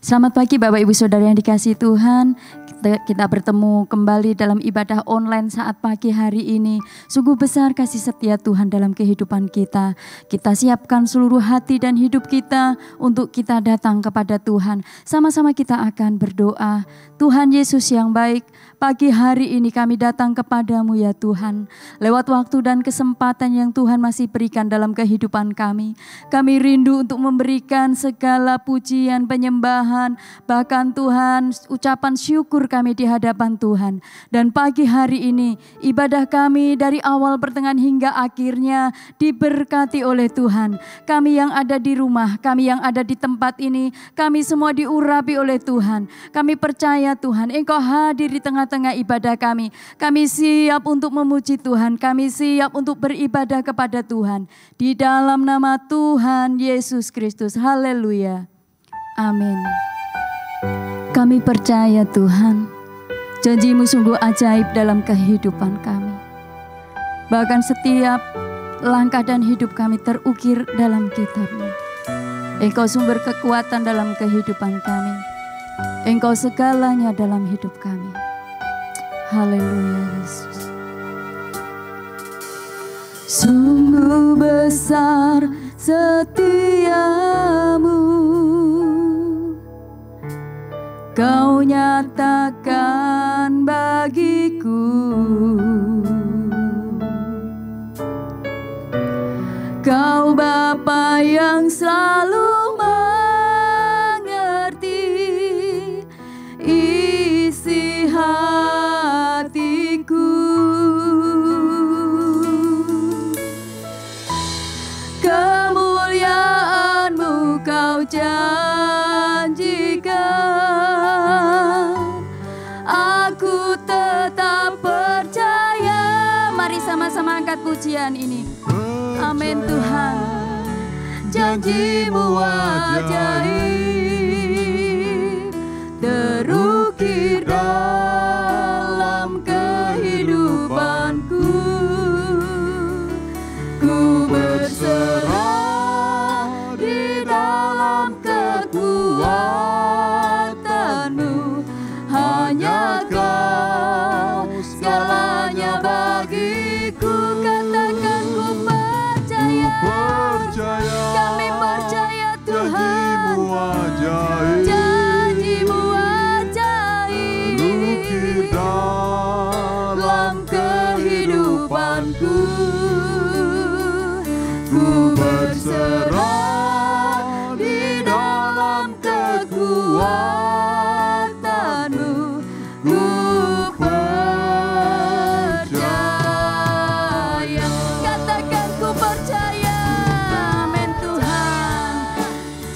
Selamat pagi Bapak Ibu Saudara yang dikasihi Tuhan. Kita bertemu kembali dalam ibadah online saat pagi hari ini. Sungguh besar kasih setia Tuhan dalam kehidupan kita. Kita siapkan seluruh hati dan hidup kita untuk kita datang kepada Tuhan. Sama-sama kita akan berdoa. Tuhan Yesus yang baik, pagi hari ini kami datang kepadamu ya Tuhan. Lewat waktu dan kesempatan yang Tuhan masih berikan dalam kehidupan kami. Kami rindu untuk memberikan segala pujian, penyembahan, bahkan Tuhan ucapan syukur kami di hadapan Tuhan. Dan pagi hari ini ibadah kami dari awal pertengahan hingga akhirnya diberkati oleh Tuhan. Kami yang ada di rumah, kami yang ada di tempat ini, kami semua diurapi oleh Tuhan. Kami percaya Tuhan, Engkau hadir di tengah-tengah ibadah kami. Kami siap untuk memuji Tuhan, kami siap untuk beribadah kepada Tuhan. Di dalam nama Tuhan Yesus Kristus, haleluya, amin. Kami percaya Tuhan, janji-Mu sungguh ajaib dalam kehidupan kami. Bahkan setiap langkah dan hidup kami terukir dalam kitab-Mu. Engkau sumber kekuatan dalam kehidupan kami. Engkau segalanya dalam hidup kami. Haleluya Yesus. Sungguh besar setiamu, Kau nyatakan bagiku. Kau Bapa yang selalu mengerti isi hatiku. Kemuliaan-Mu Kau janjikan, aku tetap percaya. Mari sama-sama angkat pujian ini. Amin Tuhan. Janji-Mu ajaib terukir dalam kehidupanku. Ku berserah di dalam kekuatan-Mu. Hanya Kau segalanya bagiku. Katakan ku percaya. Kami percaya Tuhan. Janji-Mu ajaib terukir dalam kehidupanku. Ku berserah di dalam kekuatan-Mu. Ku percaya. Katakan ku percaya. Amin Tuhan.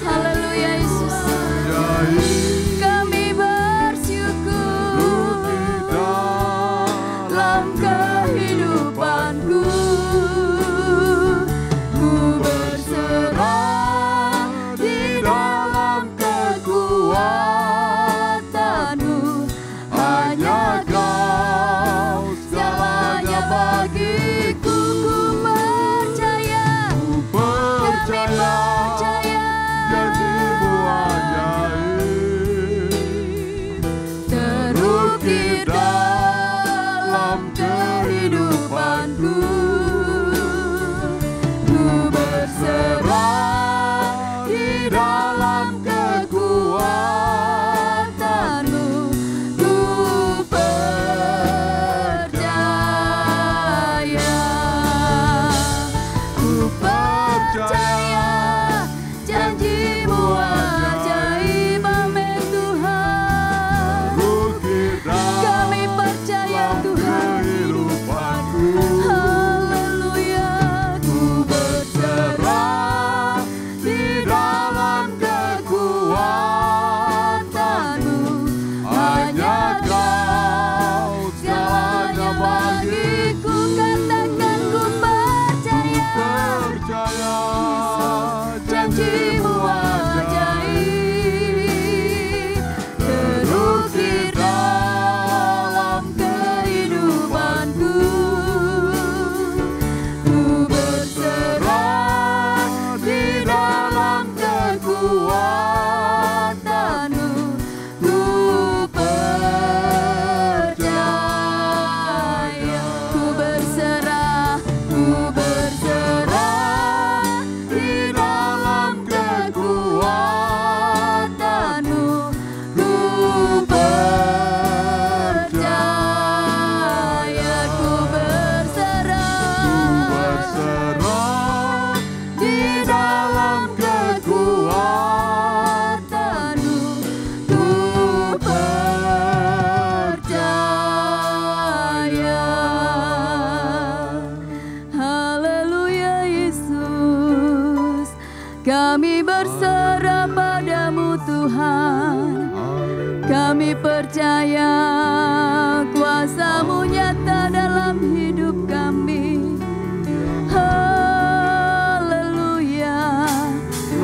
Haleluya Yesus. Kami bersyukur dalam kehidupanku. Ku berserah di dalam kekuatan. Tuhan. Kami percaya kuasa-Mu nyata dalam hidup kami. Haleluya,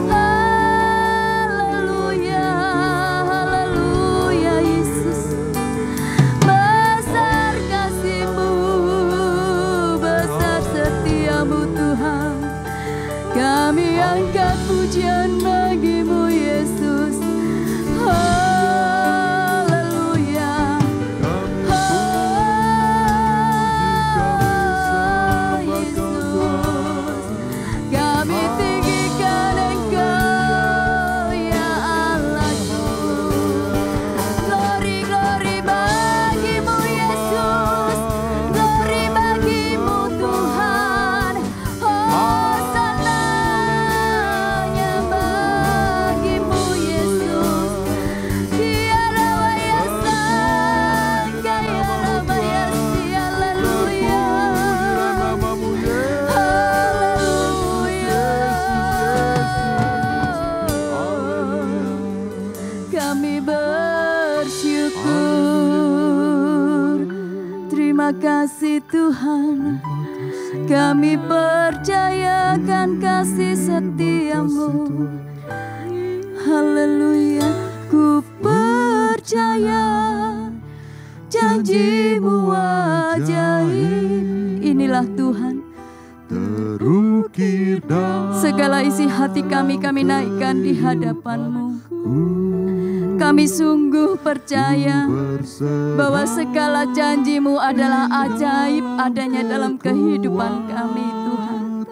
haleluya, haleluya Yesus. Besar kasih-Mu, besar setia-Mu Tuhan. Kami angkat pujian bagi-Mu Yesus. Haleluya, Yesus. Kami tinggikan Engkau ya Allahku. Glory, glory bagi-Mu Yesus. Glory bagi-Mu Tuhan. Hosanna-nya bagi-Mu Yesus. Dia Raya Sang, Kaya Raya Si, haleluya. Kami bersyukur. Terima kasih Tuhan. Kami percayakan kasih setia-Mu. Haleluya. Ku percaya janji-Mu ajaib. Inilah Tuhan. Terukir dalam Segala isi hati kami naikkan di hadapan-Mu. Kami sungguh percaya bahwa segala janji-Mu adalah ajaib adanya dalam kehidupan kami Tuhan.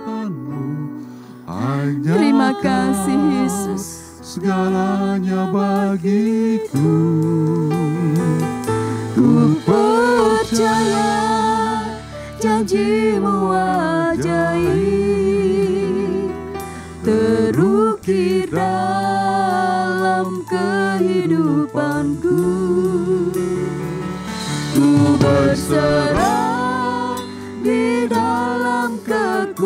Terima kasih Yesus. Segalanya bagiku. Ku percaya janji-Mu ajaib, terukir dalam kehidupanku. Ku berserah di dalam kekuatanku.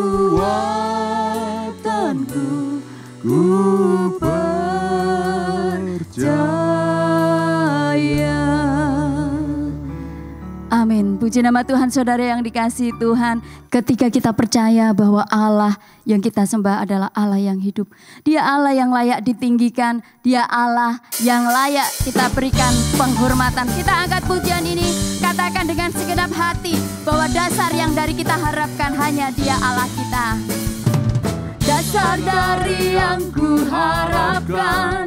Ku percaya. Amin. Puji nama Tuhan, saudara yang dikasihi Tuhan. Ketika kita percaya bahwa Allah yang kita sembah adalah Allah yang hidup. Dia Allah yang layak ditinggikan. Dia Allah yang layak kita berikan penghormatan. Kita angkat pujian ini, katakan dengan segenap hati bahwa dasar yang dari kita harapkan hanya Dia Allah kita. Dasar dari yang ku harapkan,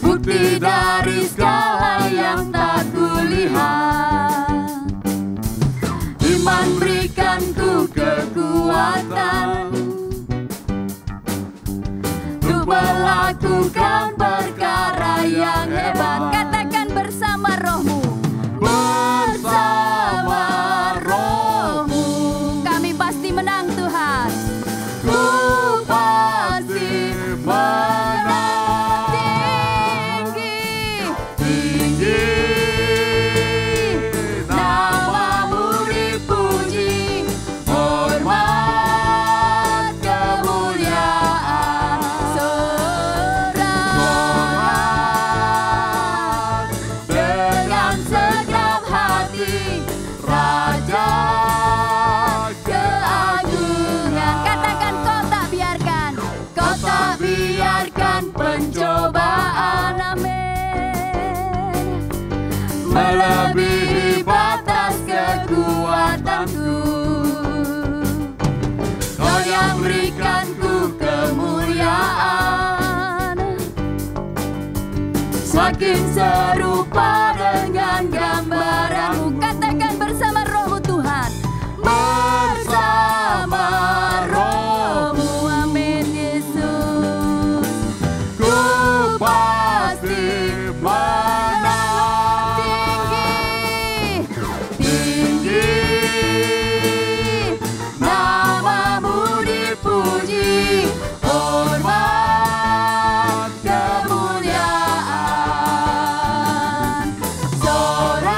bukti dari segala yang tak kulihat. Iman berikan ku kekuatan untuk melakukan perkara yang hebat. Katakan bersama rohmu. Bersama rohmu kami pasti menang Tuhan. Ku pasti menang. Tinggi namamu dipuji, hormat kemuliaan sorak dengan segenap hati, Raja keagungan. Katakan kau tak biarkan, kau tak biarkan pencobaan, amin, melebihi batas kekuatanku. Kau yang berikanku kemuliaan, semakin serupa dengan gambaran-Mu. Katakan bersama rohmu Tuhan. Bersama rohmu, amin Yesus. Ku pasti menang. Tinggi namamu dipuji, hormat kemuliaan sorak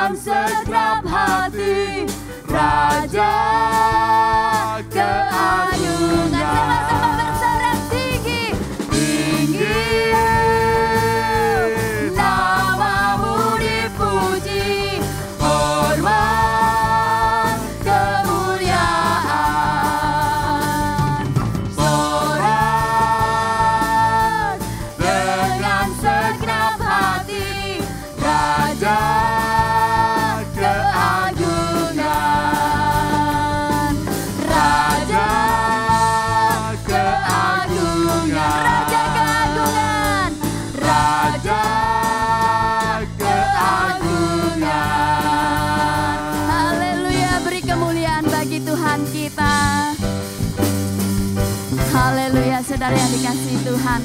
dengan segenap hati, Raja keagungan. Sama-sama bersorak tinggi, tinggi namamu dipuji, hormat kemuliaan, sorak dengan segenap hati, Raja keagungan, Raja keagungan, Raja keagungan, Raja keagungan. Haleluya, beri kemuliaan bagi Tuhan kita. Haleluya, saudara yang dikasihi Tuhan.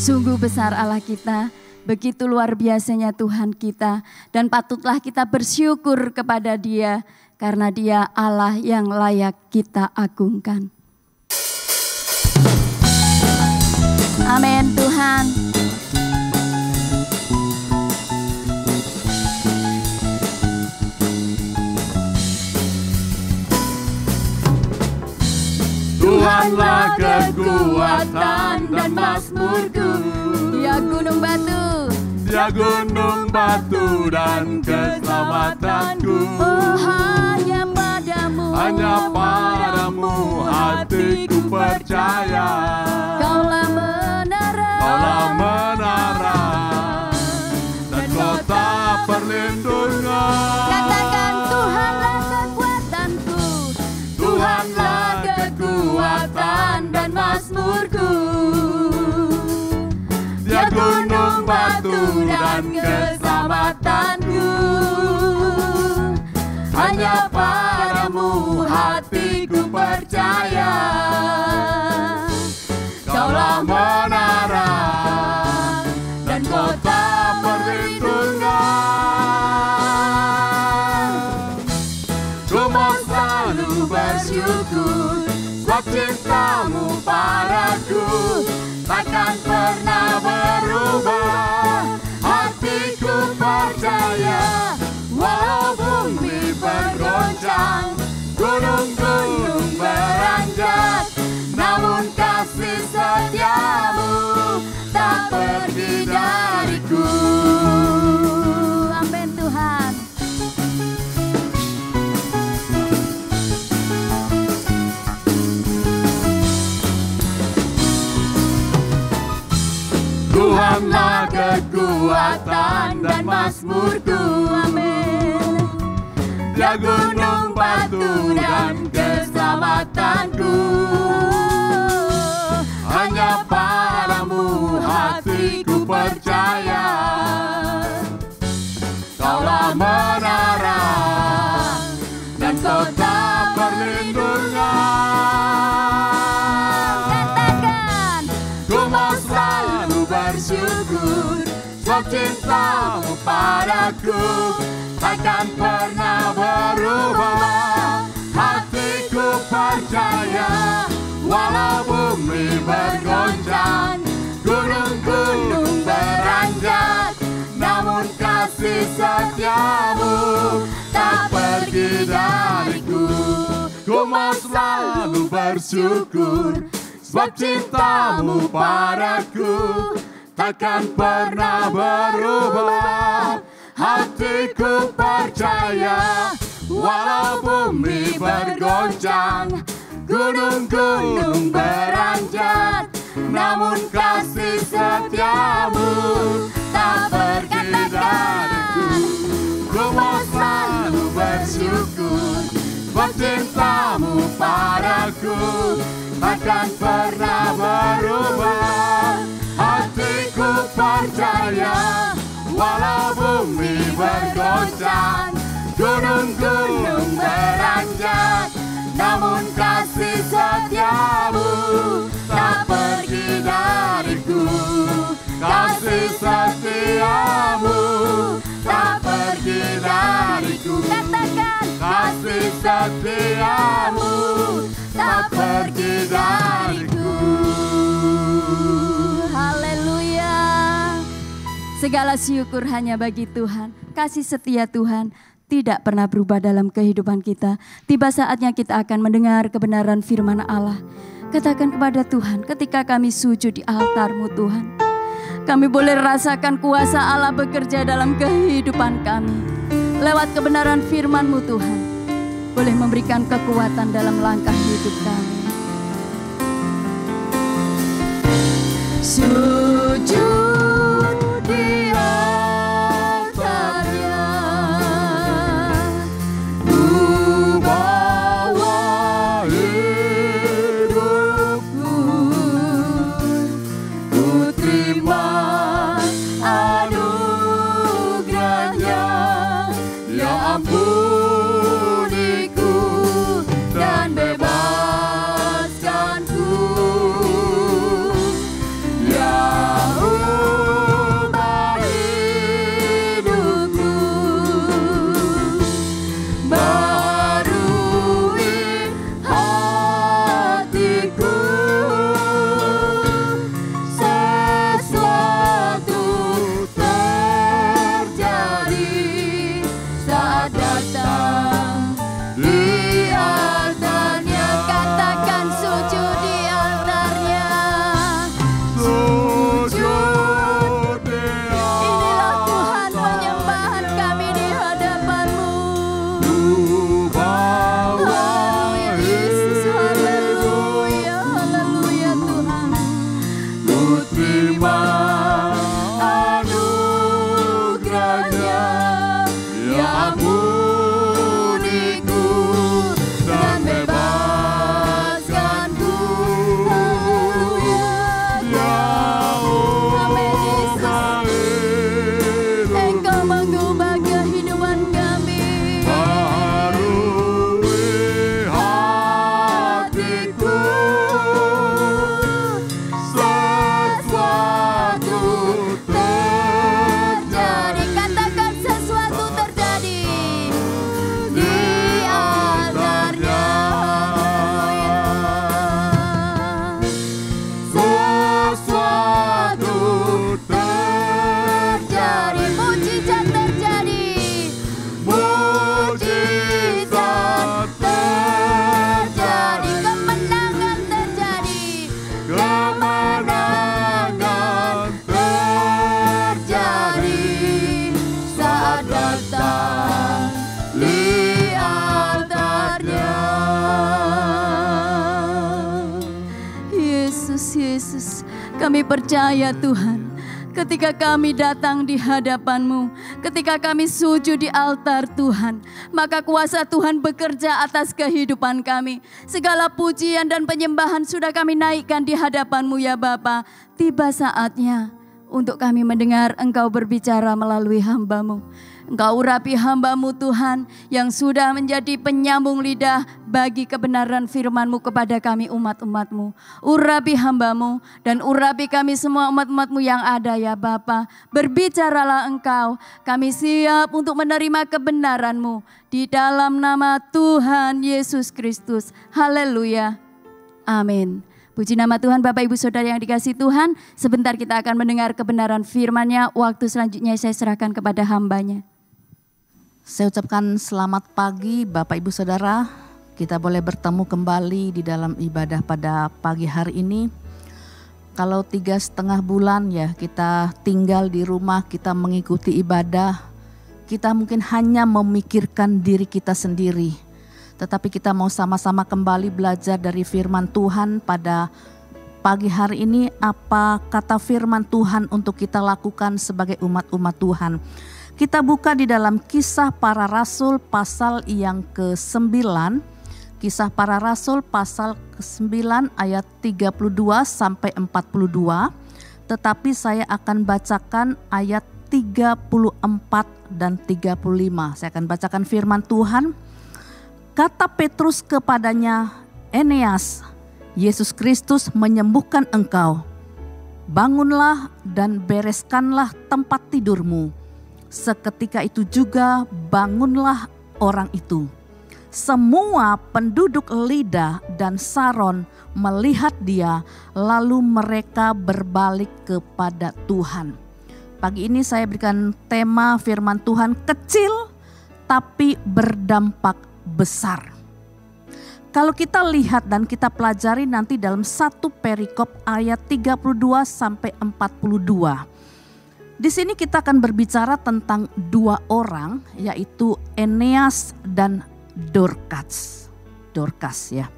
Sungguh besar Allah kita, begitu luar biasanya Tuhan kita, dan patutlah kita bersyukur kepada Dia, karena Dia Allah yang layak kita agungkan. Amin Tuhan. Tuhanlah kekuatan dan mazmurku, Dia gunung batu, Dia gunung batu dan keselamatanku. oh hanya padamu, hatiku percaya. Kaulah menara, Kaulah menara dan kota perlindungan. katakan Tuhanlah kekuatanku, Tuhanlah kekuatan dan mazmurku, Dia gunung batu dan keselamatanku. Hanya padamu hatiku percaya. Kaulah menara dan kota perlindungan. Ku mau selalu bersyukur, sebab cintamu padaku takkan pernah berubah. Hatiku percaya, walau bumi bergoncang, gunung-gunung beranjak, namun kasih setiamu tak pergi dariku. amin Tuhan. Tuhanlah kekuatan dan mazmurku, Amin. Dia gunung batu dan keselamatanku. Hanya padamu hatiku percaya. Kaulah menara dan kota perlindungan. Katakan, Ku mau selalu bersyukur, sebab cintamu padaku takkan pernah berubah. Hatiku percaya, walau bumi bergoncang, gunung-gunung beranjak, namun kasih setiamu tak pergi dariku. Ku mau selalu bersyukur, sebab cintamu padaku takkan pernah berubah. Hatiku percaya, walau bumi bergoncang, gunung-gunung beranjak, namun kasih setiamu tak pergi dariku. Ku mau selalu bersyukur, sebab cintamu padaku takkan pernah berubah. Hatiku percaya, walau bumi bergoncang, gunung-gunung beranjak, namun kasih setiamu tak pergi dariku. Kasih setiamu tak pergi dariku. katakan, Kasih setiamu tak pergi dariku. haleluya. Segala syukur hanya bagi Tuhan. Kasih setia Tuhan tidak pernah berubah dalam kehidupan kita. Tiba saatnya kita akan mendengar kebenaran firman Allah. Katakan kepada Tuhan, ketika kami sujud di altar-Mu Tuhan, kami boleh rasakan kuasa Allah bekerja dalam kehidupan kami. Lewat kebenaran firman-Mu Tuhan, boleh memberikan kekuatan dalam langkah hidup kami. Sujud di altar-Nya, ku bawa hidupku, ku terima anugerah-Nya, ya ampuniku dan bebaskanku. Yesus, kami percaya Tuhan, ketika kami datang di hadapan-Mu, ketika kami sujud di altar Tuhan, maka kuasa Tuhan bekerja atas kehidupan kami. Segala pujian dan penyembahan sudah kami naikkan di hadapan-Mu ya Bapa. Tiba saatnya untuk kami mendengar Engkau berbicara melalui hamba-Mu. Engkau urapi hamba-Mu Tuhan yang sudah menjadi penyambung lidah bagi kebenaran firman-Mu kepada kami umat-umat-Mu. Urapi hamba-Mu dan urapi kami semua umat-umat-Mu yang ada ya Bapa. Berbicaralah Engkau, kami siap untuk menerima kebenaran-Mu. Di dalam nama Tuhan Yesus Kristus. Haleluya. Amin. Puji nama Tuhan. Bapak Ibu Saudara yang dikasihi Tuhan, sebentar kita akan mendengar kebenaran firman-Nya. Waktu selanjutnya saya serahkan kepada hamba-Nya. Saya ucapkan selamat pagi Bapak Ibu Saudara. Kita boleh bertemu kembali di dalam ibadah pada pagi hari ini. Kalau 3,5 bulan ya kita tinggal di rumah, kita mengikuti ibadah. Kita mungkin hanya memikirkan diri kita sendiri. Tetapi kita mau sama-sama kembali belajar dari firman Tuhan pada pagi hari ini. Apa kata firman Tuhan untuk kita lakukan sebagai umat-umat Tuhan. Kita buka di dalam Kisah Para Rasul pasal yang ke-9. Kisah Para Rasul pasal ke-9 ayat 32 sampai 42. Tetapi saya akan bacakan ayat 34 dan 35. Saya akan bacakan firman Tuhan. Kata Petrus kepadanya, Eneas, Yesus Kristus menyembuhkan engkau. Bangunlah dan bereskanlah tempat tidurmu. Seketika itu juga bangunlah orang itu. Semua penduduk Lida dan Saron melihat dia, lalu mereka berbalik kepada Tuhan. Pagi ini saya berikan tema firman Tuhan, kecil tapi berdampak besar. Kalau kita lihat dan kita pelajari nanti dalam 1 perikop ayat 32 sampai 42. Di sini kita akan berbicara tentang dua orang, yaitu Eneas dan Dorcas. Dorcas ya.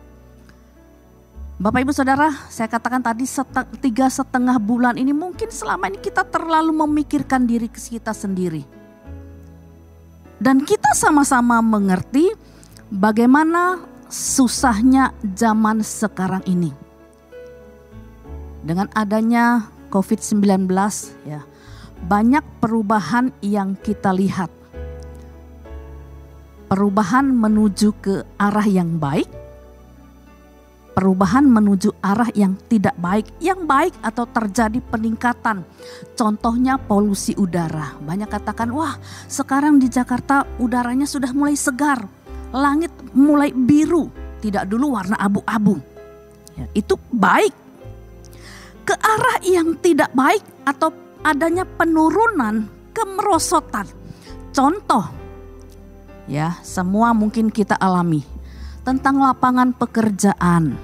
Bapak Ibu Saudara, saya katakan tadi 3,5 bulan ini mungkin selama ini kita terlalu memikirkan diri kita sendiri. Dan kita sama-sama mengerti bagaimana susahnya zaman sekarang ini. Dengan adanya COVID-19 ya, banyak perubahan yang kita lihat. Perubahan menuju ke arah yang baik, perubahan menuju arah yang tidak baik. Yang baik atau terjadi peningkatan. Contohnya polusi udara. Banyak katakan, wah sekarang di Jakarta udaranya sudah mulai segar. Langit mulai biru, tidak dulu warna abu-abu. Ya, itu baik. Ke arah yang tidak baik atau adanya penurunan, kemerosotan. Contoh, ya semua mungkin kita alami. Tentang lapangan pekerjaan,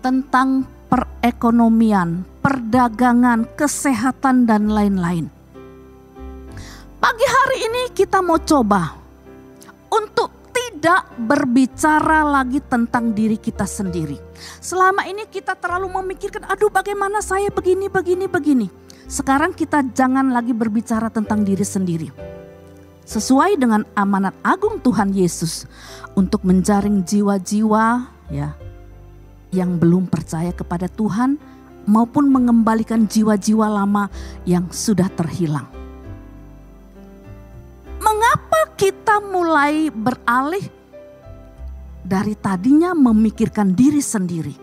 tentang perekonomian, perdagangan, kesehatan dan lain-lain. Pagi hari ini kita mau coba untuk tidak berbicara lagi tentang diri kita sendiri. Selama ini kita terlalu memikirkan, aduh bagaimana saya begini. Sekarang kita jangan lagi berbicara tentang diri sendiri. Sesuai dengan amanat agung Tuhan Yesus untuk menjaring jiwa-jiwa ya yang belum percaya kepada Tuhan maupun mengembalikan jiwa-jiwa lama yang sudah terhilang. Mengapa kita mulai beralih dari tadinya memikirkan diri sendiri?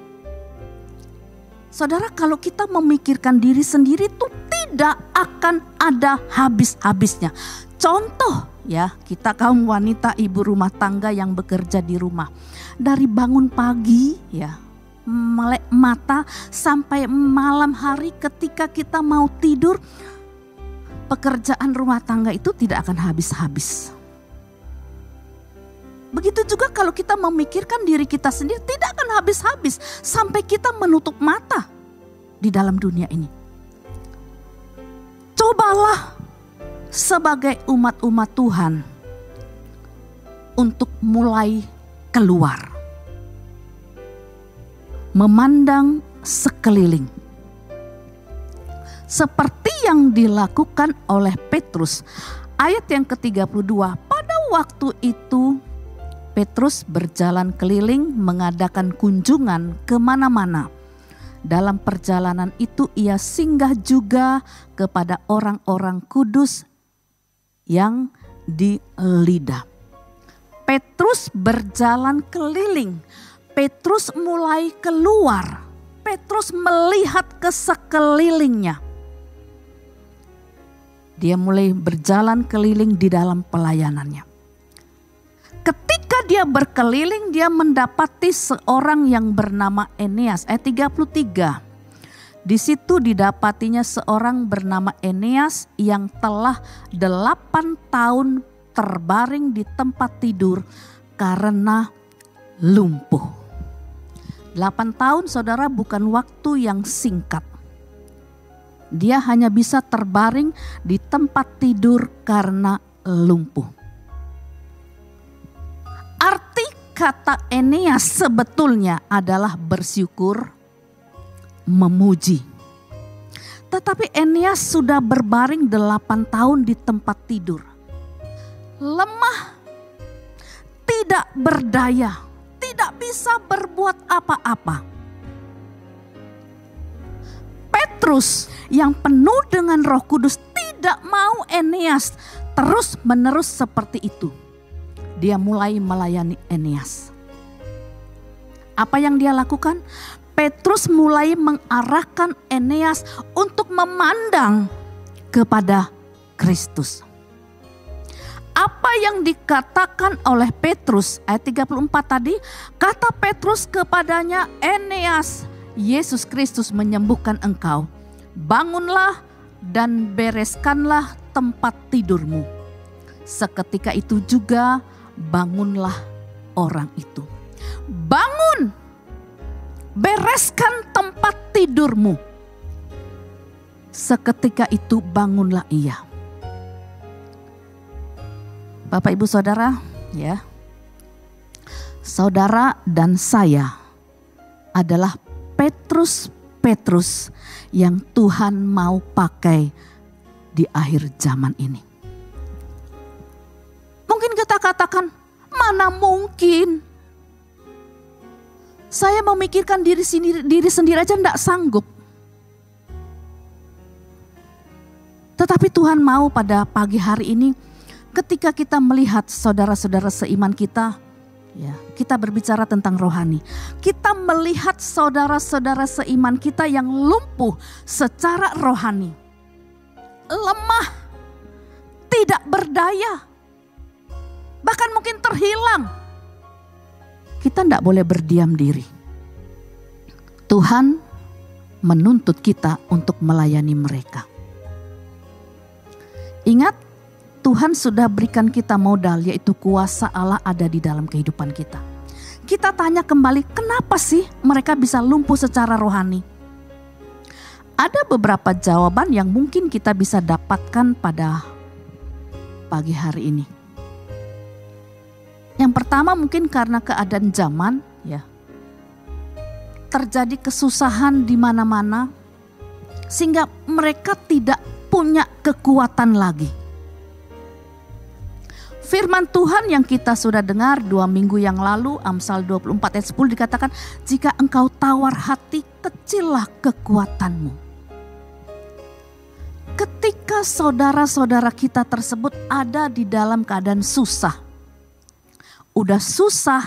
Saudara, kalau kita memikirkan diri sendiri itu tidak akan ada habis-habisnya. Contoh ya, kita kaum wanita ibu rumah tangga yang bekerja di rumah. Dari bangun pagi ya, melek mata sampai malam hari ketika kita mau tidur, pekerjaan rumah tangga itu tidak akan habis-habis. Begitu juga kalau kita memikirkan diri kita sendiri tidak akan habis-habis sampai kita menutup mata di dalam dunia ini. Cobalah sebagai umat-umat Tuhan untuk mulai keluar. Memandang sekeliling. Seperti yang dilakukan oleh Petrus. Ayat yang ke-32, pada waktu itu Petrus berjalan keliling mengadakan kunjungan kemana-mana. Dalam perjalanan itu ia singgah juga kepada orang-orang kudus yang di Lida. Petrus berjalan keliling. Petrus mulai keluar. Petrus melihat ke sekelilingnya. Dia mulai berjalan keliling di dalam pelayanannya. Ketika dia berkeliling, dia mendapati seorang yang bernama Eneas. Ayat 33. Di situ didapatinya seorang bernama Eneas yang telah 8 tahun terbaring di tempat tidur karena lumpuh. 8 tahun saudara bukan waktu yang singkat. Dia hanya bisa terbaring di tempat tidur karena lumpuh. Arti kata Eneas sebetulnya adalah bersyukur, memuji. Tetapi Eneas sudah berbaring 8 tahun di tempat tidur. Lemah, tidak berdaya, tidak bisa berbuat apa-apa. Petrus yang penuh dengan Roh Kudus tidak mau Eneas terus-menerus seperti itu. Dia mulai melayani Eneas. Apa yang dia lakukan? Petrus mulai mengarahkan Eneas untuk memandang kepada Kristus. Apa yang dikatakan oleh Petrus ayat 34 tadi, kata Petrus kepadanya, Eneas, Yesus Kristus menyembuhkan engkau. Bangunlah, dan bereskanlah tempat tidurmu. Seketika itu juga bangunlah orang itu. Bangun, bereskan tempat tidurmu. Seketika itu bangunlah ia. Bapak, Ibu, Saudara, ya. Saudara dan saya adalah Petrus yang Tuhan mau pakai di akhir zaman ini. Mungkin kita katakan, mana mungkin? Saya memikirkan diri sendiri aja enggak sanggup. Tetapi Tuhan mau pada pagi hari ini, ketika kita melihat saudara-saudara seiman kita, ya, kita berbicara tentang rohani. Kita melihat saudara-saudara seiman kita yang lumpuh secara rohani. Lemah, tidak berdaya, bahkan mungkin terhilang. Kita tidak boleh berdiam diri. Tuhan menuntut kita untuk melayani mereka. Ingat, Tuhan sudah berikan kita modal, yaitu kuasa Allah ada di dalam kehidupan kita. Kita tanya kembali, kenapa sih mereka bisa lumpuh secara rohani? Ada beberapa jawaban yang mungkin kita bisa dapatkan pada pagi hari ini. Yang pertama mungkin karena keadaan zaman, ya. Terjadi kesusahan di mana-mana sehingga mereka tidak punya kekuatan lagi. Firman Tuhan yang kita sudah dengar 2 minggu yang lalu, Amsal 24 ayat 10 dikatakan, jika engkau tawar hati, kecillah kekuatanmu. Ketika saudara-saudara kita tersebut ada di dalam keadaan susah, udah susah,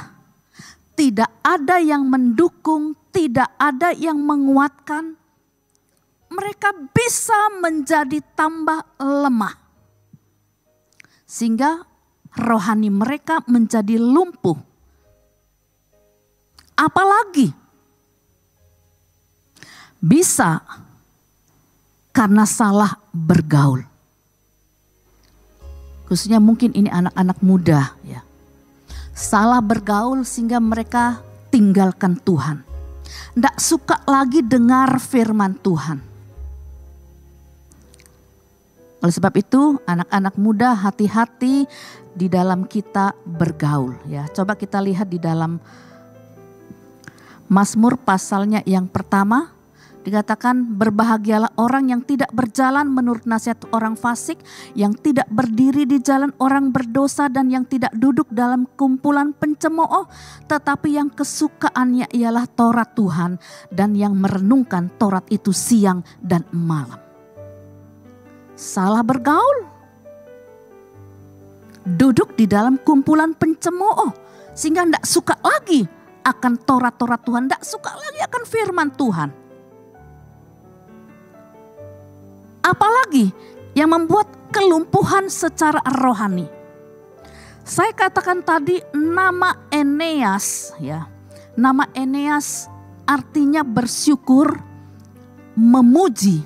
tidak ada yang mendukung, tidak ada yang menguatkan, mereka bisa menjadi tambah lemah. Sehingga rohani mereka menjadi lumpuh. Apalagi bisa karena salah bergaul. Khususnya mungkin ini anak-anak muda, ya. Salah bergaul sehingga mereka tinggalkan Tuhan. Tidak suka lagi dengar firman Tuhan. Oleh sebab itu, anak-anak muda hati-hati di dalam kita bergaul, ya. Coba kita lihat di dalam Mazmur pasalnya yang pertama, dikatakan berbahagialah orang yang tidak berjalan menurut nasihat orang fasik, yang tidak berdiri di jalan orang berdosa, dan yang tidak duduk dalam kumpulan pencemooh, tetapi yang kesukaannya ialah Taurat Tuhan, dan yang merenungkan Taurat itu siang dan malam. Salah bergaul, duduk di dalam kumpulan pencemooh, sehingga tidak suka lagi akan Taurat-Taurat Tuhan, tidak suka lagi akan firman Tuhan. Apalagi yang membuat kelumpuhan secara rohani. Saya katakan tadi nama Eneas, ya. Nama Eneas artinya bersyukur, memuji.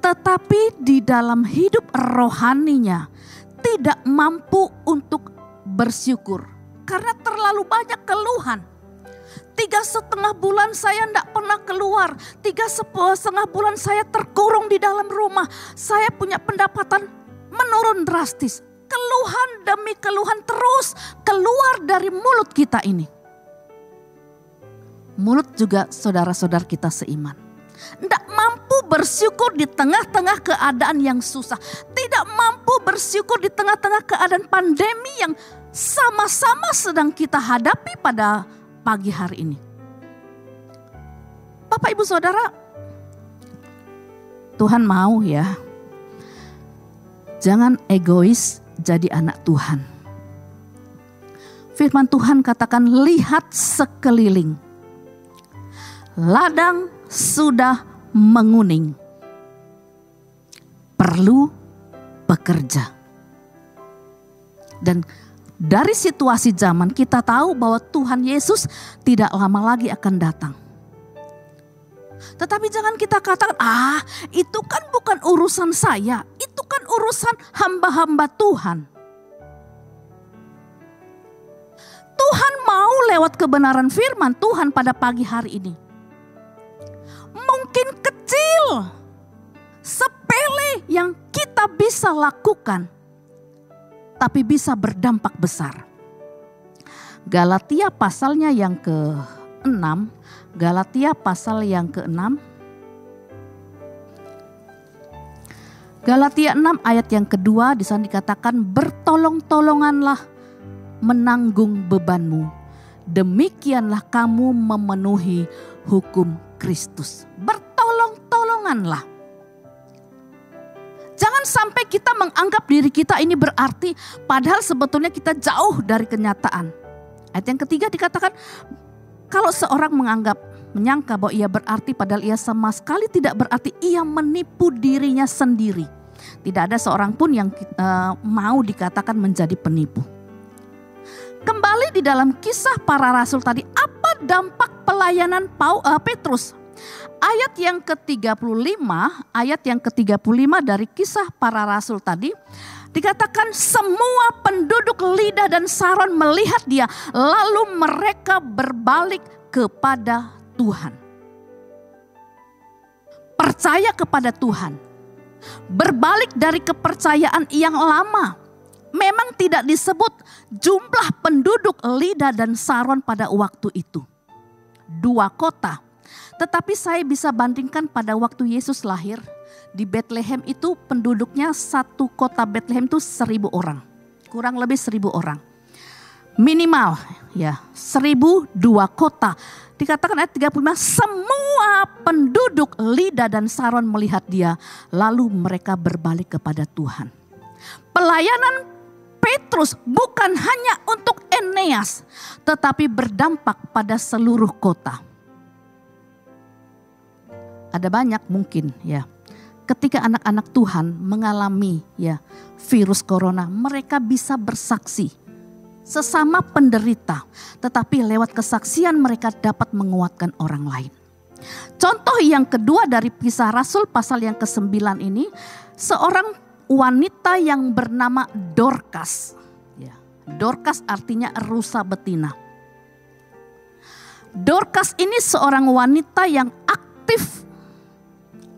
Tetapi di dalam hidup rohaninya tidak mampu untuk bersyukur. Karena terlalu banyak keluhan. 3,5 bulan saya tidak pernah keluar. 3,5 bulan saya terkurung di dalam rumah. Saya punya pendapatan menurun drastis. Keluhan demi keluhan terus keluar dari mulut kita ini. Mulut juga saudara-saudara kita seiman. Tidak mampu bersyukur di tengah-tengah keadaan yang susah. Tidak mampu bersyukur di tengah-tengah keadaan pandemi yang sama-sama sedang kita hadapi pada pagi hari ini. Bapak, Ibu, Saudara, Tuhan mau, ya, jangan egois jadi anak Tuhan. Firman Tuhan katakan, lihat sekeliling, ladang sudah menguning, perlu bekerja. Dan dari situasi zaman kita tahu bahwa Tuhan Yesus tidak lama lagi akan datang. Tetapi jangan kita katakan, itu kan bukan urusan saya, itu kan urusan hamba-hamba Tuhan. Tuhan mau lewat kebenaran firman Tuhan pada pagi hari ini. Mungkin kecil, sepele yang kita bisa lakukan, tapi bisa berdampak besar. Galatia pasalnya yang ke-6, Galatia pasal yang ke-6, Galatia 6 ayat yang kedua, di sana dikatakan bertolong-tolonganlah menanggung bebanmu, demikianlah kamu memenuhi hukum Kristus. Bertolong-tolonganlah. Jangan sampai kita menganggap diri kita ini berarti, padahal sebetulnya kita jauh dari kenyataan. Ayat yang ketiga dikatakan, kalau seorang menyangka bahwa ia berarti, padahal ia sama sekali tidak berarti, ia menipu dirinya sendiri. Tidak ada seorang pun yang mau dikatakan menjadi penipu. Kembali di dalam Kisah Para Rasul tadi, apa dampak pelayanan Petrus? Ayat yang ke-35 dari Kisah Para Rasul tadi dikatakan semua penduduk Lida dan Saron melihat dia, lalu mereka berbalik kepada Tuhan. Percaya kepada Tuhan. Berbalik dari kepercayaan yang lama. Memang tidak disebut jumlah penduduk Lida dan Saron pada waktu itu. 2 kota. Tetapi saya bisa bandingkan pada waktu Yesus lahir. Di Bethlehem itu penduduknya satu kota Bethlehem itu 1.000 orang. Kurang lebih 1.000 orang. Minimal ya 1.002 kota. Dikatakan ayat 35, semua penduduk Lida dan Saron melihat dia. Lalu mereka berbalik kepada Tuhan. Pelayanan Petrus bukan hanya untuk Eneas, tetapi berdampak pada seluruh kota. Ada banyak mungkin ya, ketika anak-anak Tuhan mengalami ya virus corona, mereka bisa bersaksi sesama penderita, tetapi lewat kesaksian mereka dapat menguatkan orang lain. Contoh yang kedua dari Kisah Rasul pasal yang ke-9 ini, seorang wanita yang bernama Dorcas. Ya, Dorcas artinya rusa betina. Dorcas ini seorang wanita yang aktif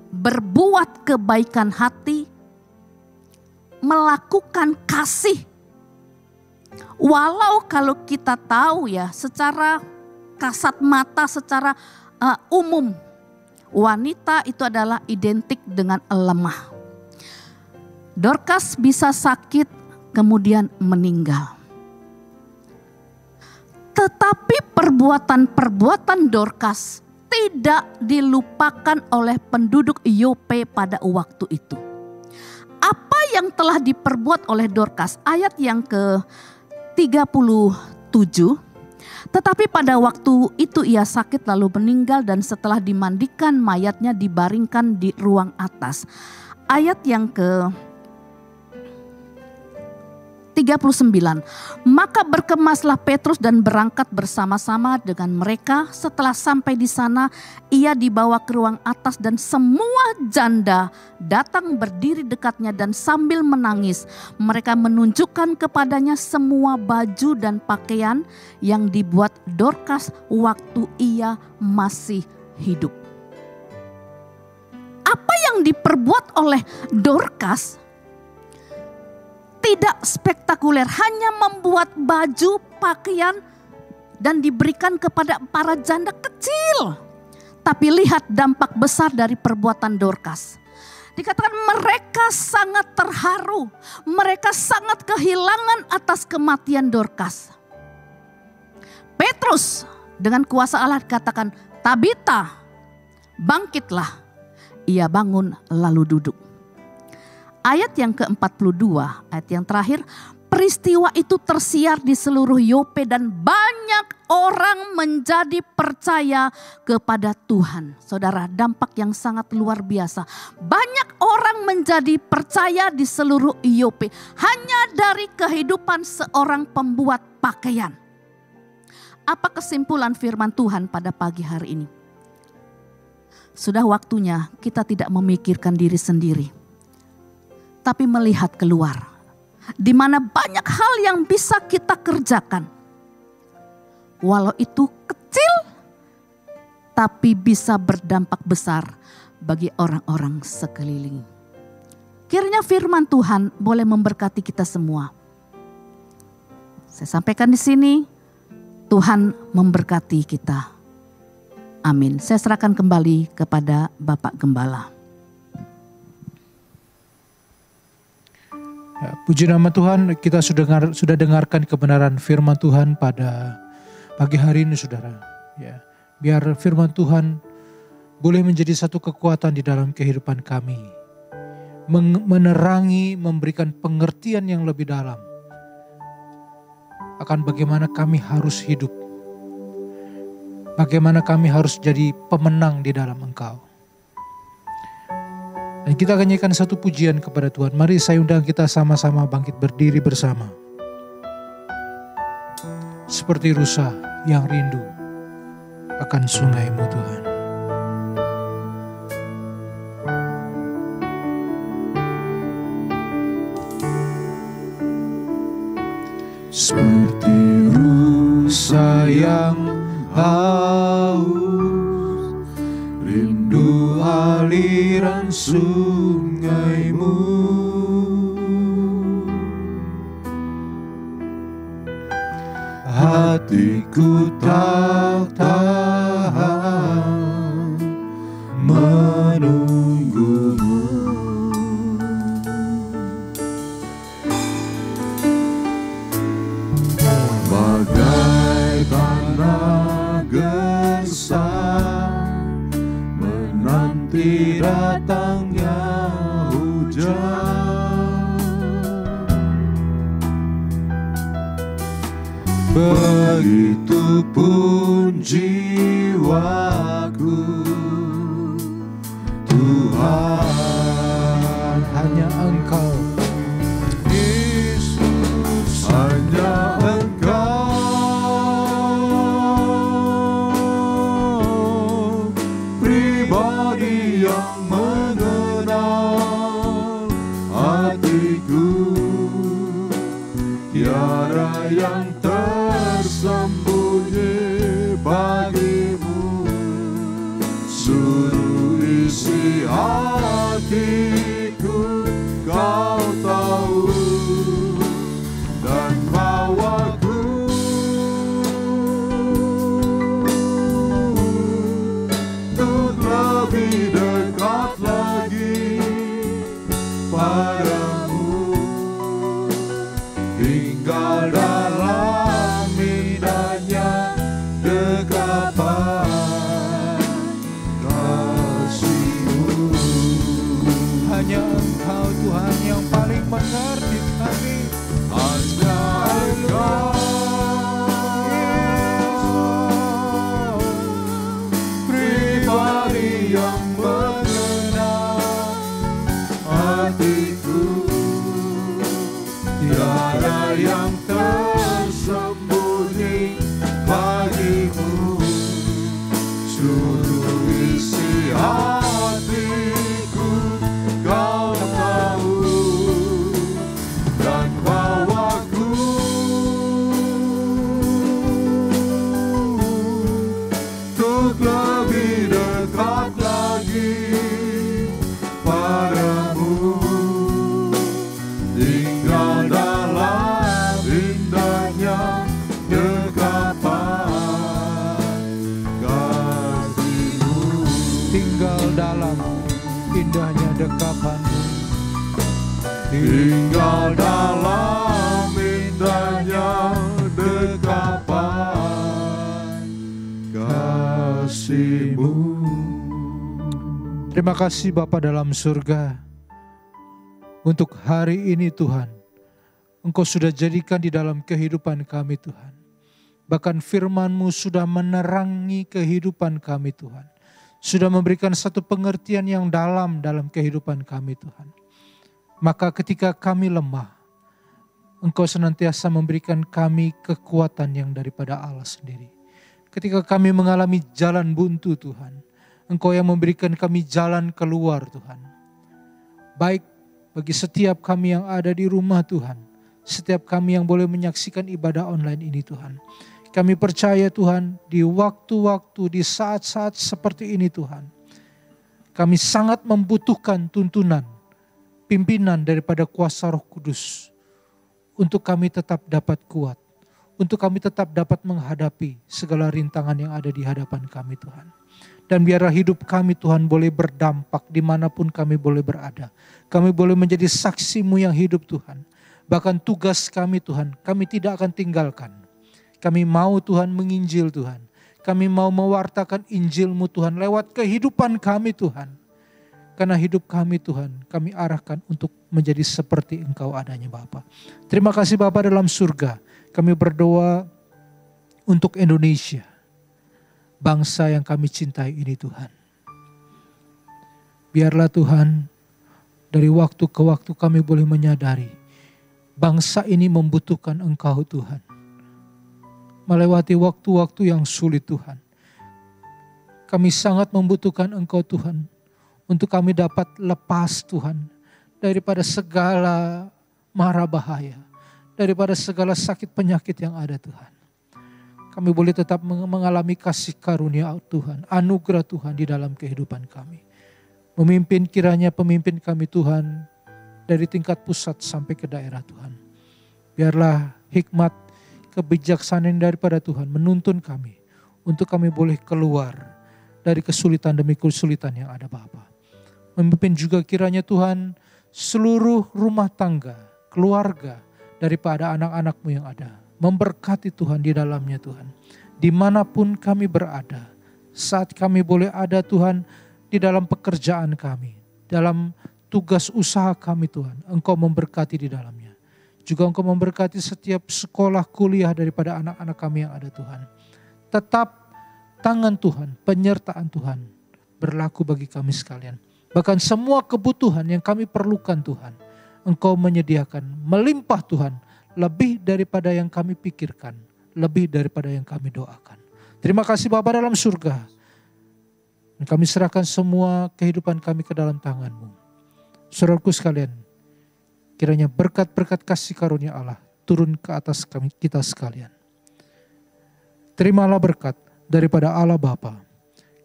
berbuat kebaikan hati, melakukan kasih. Walau kalau kita tahu ya secara kasat mata, secara umum, wanita itu adalah identik dengan lemah. Dorcas bisa sakit kemudian meninggal. Tetapi perbuatan-perbuatan Dorcas tidak dilupakan oleh penduduk Yope pada waktu itu. Apa yang telah diperbuat oleh Dorcas? Ayat yang ke-37. Tetapi pada waktu itu ia sakit lalu meninggal, dan setelah dimandikan mayatnya dibaringkan di ruang atas. Ayat yang ke-39, maka berkemaslah Petrus dan berangkat bersama-sama dengan mereka. Setelah sampai di sana, ia dibawa ke ruang atas dan semua janda datang berdiri dekatnya dan sambil menangis, mereka menunjukkan kepadanya semua baju dan pakaian yang dibuat Dorcas waktu ia masih hidup. Apa yang diperbuat oleh Dorcas tidak spektakuler, hanya membuat baju, pakaian dan diberikan kepada para janda kecil. Tapi lihat dampak besar dari perbuatan Dorcas. Dikatakan mereka sangat terharu, mereka sangat kehilangan atas kematian Dorcas. Petrus dengan kuasa Allah katakan, Tabita, bangkitlah. Ia bangun lalu duduk. Ayat yang ke-42, ayat yang terakhir, peristiwa itu tersiar di seluruh Yope dan banyak orang menjadi percaya kepada Tuhan. Saudara, dampak yang sangat luar biasa. Banyak orang menjadi percaya di seluruh Yope hanya dari kehidupan seorang pembuat pakaian. Apa kesimpulan firman Tuhan pada pagi hari ini? sudah waktunya kita tidak memikirkan diri sendiri, tapi melihat keluar, di mana banyak hal yang bisa kita kerjakan. Walau itu kecil, tapi bisa berdampak besar bagi orang-orang sekeliling. Kiranya firman Tuhan boleh memberkati kita semua. Saya sampaikan di sini, Tuhan memberkati kita. Amin. Saya serahkan kembali kepada Bapak Gembala. Ya, puji nama Tuhan, kita sudah dengarkan kebenaran firman Tuhan pada pagi hari ini, saudara. Ya, biar firman Tuhan boleh menjadi satu kekuatan di dalam kehidupan kami, menerangi, memberikan pengertian yang lebih dalam akan bagaimana kami harus hidup, bagaimana kami harus jadi pemenang di dalam Engkau. Dan kita akan nyanyikan satu pujian kepada Tuhan. Mari saya undang kita sama-sama bangkit berdiri bersama. Seperti rusa yang rindu akan sungai-Mu Tuhan. Seperti rusa yang haus, rindu aliran sungai-Mu. Hatiku tak tahan menunggu-Mu. Bagai tanah gersang menanti datangnya hujan, begitupun jiwaku, Tuhan. Hanya Engkau, Yesus, hanya Engkau, pribadi yang mengenal hatiku, tiada yang tersembunyi bagi-Mu. Suruh isi hatiku, Kau tahu, dan bawaku untuk lebih dekat lagi padamu, tinggal dalam indahnya dekapan kasih-Mu. Hanya Engkau Tuhan yang paling mengerti kami. Hanya Engkau, pribadi yang mengenal hatiku, tiada yang tersembunyi bagi-Mu. Suruh isi hatiku, Kau tahu, dan bawaku untuk lebih dekat lagi padamu, tinggal dalam indahnya dekapan kasih-Mu. Tinggal dalam indahnya dekapan-Mu, tinggal dalam indahnya dekapan kasih-Mu. Terima kasih Bapa dalam surga, untuk hari ini Tuhan, Engkau sudah jadikan di dalam kehidupan kami Tuhan. Bahkan firman-Mu sudah menerangi kehidupan kami Tuhan. Sudah memberikan satu pengertian yang dalam kehidupan kami Tuhan. Maka ketika kami lemah, Engkau senantiasa memberikan kami kekuatan yang daripada Allah sendiri. Ketika kami mengalami jalan buntu Tuhan, Engkau yang memberikan kami jalan keluar Tuhan. Baik bagi setiap kami yang ada di rumah Tuhan. Setiap kami yang boleh menyaksikan ibadah online ini Tuhan. Kami percaya Tuhan di waktu-waktu, di saat-saat seperti ini Tuhan. Kami sangat membutuhkan tuntunan, pimpinan daripada kuasa Roh Kudus. Untuk kami tetap dapat kuat. Untuk kami tetap dapat menghadapi segala rintangan yang ada di hadapan kami Tuhan. Dan biarlah hidup kami Tuhan boleh berdampak dimanapun kami boleh berada. Kami boleh menjadi saksi-Mu yang hidup Tuhan. Bahkan tugas kami Tuhan, kami tidak akan tinggalkan. Kami mau Tuhan menginjil Tuhan. Kami mau mewartakan Injil-Mu Tuhan lewat kehidupan kami Tuhan. Karena hidup kami Tuhan, kami arahkan untuk menjadi seperti Engkau adanya Bapa. Terima kasih Bapa dalam surga. Kami berdoa untuk Indonesia. Bangsa yang kami cintai ini Tuhan. Biarlah Tuhan, dari waktu ke waktu kami boleh menyadari. Bangsa ini membutuhkan Engkau Tuhan. Melewati waktu-waktu yang sulit Tuhan. Kami sangat membutuhkan Engkau Tuhan. Untuk kami dapat lepas Tuhan. Daripada segala mara bahaya. Daripada segala sakit penyakit yang ada Tuhan. Kami boleh tetap mengalami kasih karunia Tuhan. Anugerah Tuhan di dalam kehidupan kami. Memimpin kiranya pemimpin kami Tuhan. Dari tingkat pusat sampai ke daerah Tuhan. Biarlah hikmat, kebijaksanaan daripada Tuhan menuntun kami. Untuk kami boleh keluar dari kesulitan demi kesulitan yang ada Bapa. Memimpin juga kiranya Tuhan seluruh rumah tangga, keluarga daripada anak-anak-Mu yang ada. Memberkati Tuhan di dalamnya Tuhan. Dimanapun kami berada. Saat kami boleh ada Tuhan di dalam pekerjaan kami. Dalam tugas usaha kami Tuhan, Engkau memberkati di dalamnya. Juga Engkau memberkati setiap sekolah kuliah daripada anak-anak kami yang ada Tuhan. Tetap tangan Tuhan, penyertaan Tuhan berlaku bagi kami sekalian. Bahkan semua kebutuhan yang kami perlukan Tuhan, Engkau menyediakan melimpah Tuhan, lebih daripada yang kami pikirkan, lebih daripada yang kami doakan. Terima kasih Bapa dalam surga. Dan kami serahkan semua kehidupan kami ke dalam tangan-Mu. Saudaraku sekalian, kiranya berkat-berkat kasih karunia Allah turun ke atas kami, kita sekalian. Terimalah berkat daripada Allah Bapa,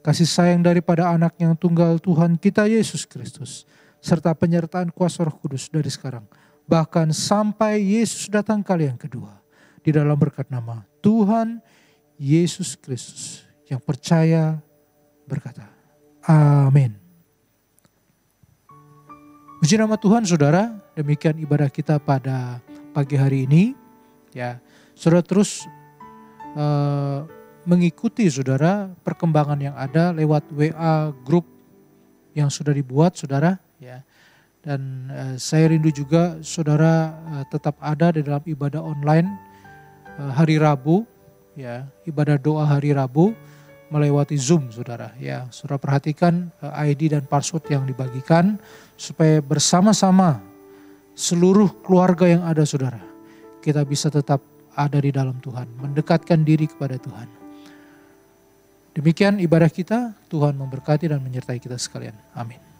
kasih sayang daripada anak yang tunggal Tuhan kita Yesus Kristus, serta penyertaan kuasa Roh Kudus dari sekarang, bahkan sampai Yesus datang kali yang kedua. Di dalam berkat nama Tuhan Yesus Kristus yang percaya berkata, amin. Puji nama Tuhan saudara, demikian ibadah kita pada pagi hari ini. Ya, saudara terus mengikuti saudara perkembangan yang ada lewat WA grup yang sudah dibuat saudara. Ya, dan saya rindu juga saudara tetap ada di dalam ibadah online hari Rabu. Ya, ibadah doa hari Rabu melewati Zoom saudara. Ya, saudara perhatikan ID dan password yang dibagikan supaya bersama-sama seluruh keluarga yang ada saudara, kita bisa tetap ada di dalam Tuhan, mendekatkan diri kepada Tuhan. Demikian ibadah kita, Tuhan memberkati dan menyertai kita sekalian. Amin.